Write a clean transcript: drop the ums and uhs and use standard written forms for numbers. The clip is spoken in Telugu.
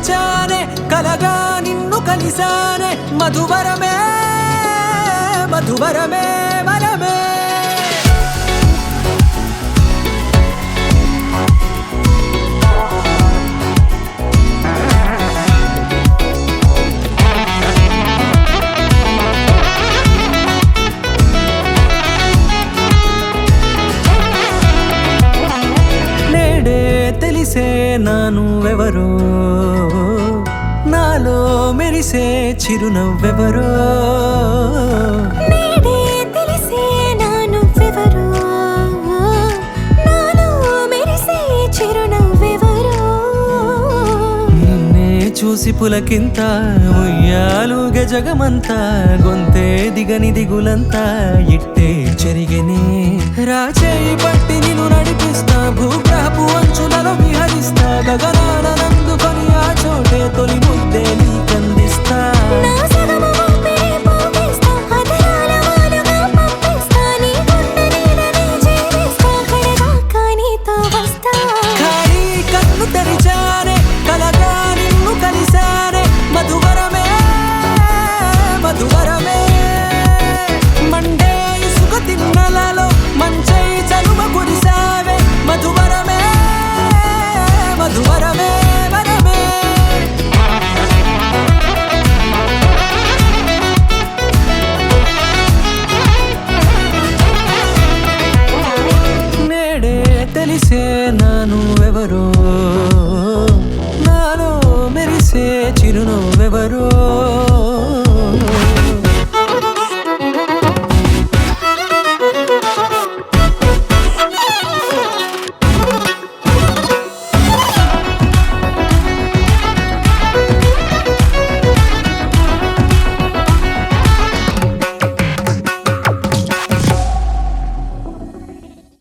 పిలిచానే కలగా నిన్ను కలిసానే మధువరమే మధువరమే వరమే తెలిసే నానువెవరో నాలో మెరిసే చిరునవ్వెవరో నేడే తెలిసే నానువెవరో నాలో మెరిసే చిరునవ్వెవరో నిన్నే చూసి పులకింత ఉయ్యాలుగ జగమంతా గొంతే దిగని దిగులంతా ఇట్టే చెరిగెనే రాచేయి పట్టి నిన్ను నడిపిస్తా భూగ్రహపు అంచులలో విహరిస్తా గగనానందుకొని ఆ చోటే తొలి ముద్దే నీకందిస్తా నా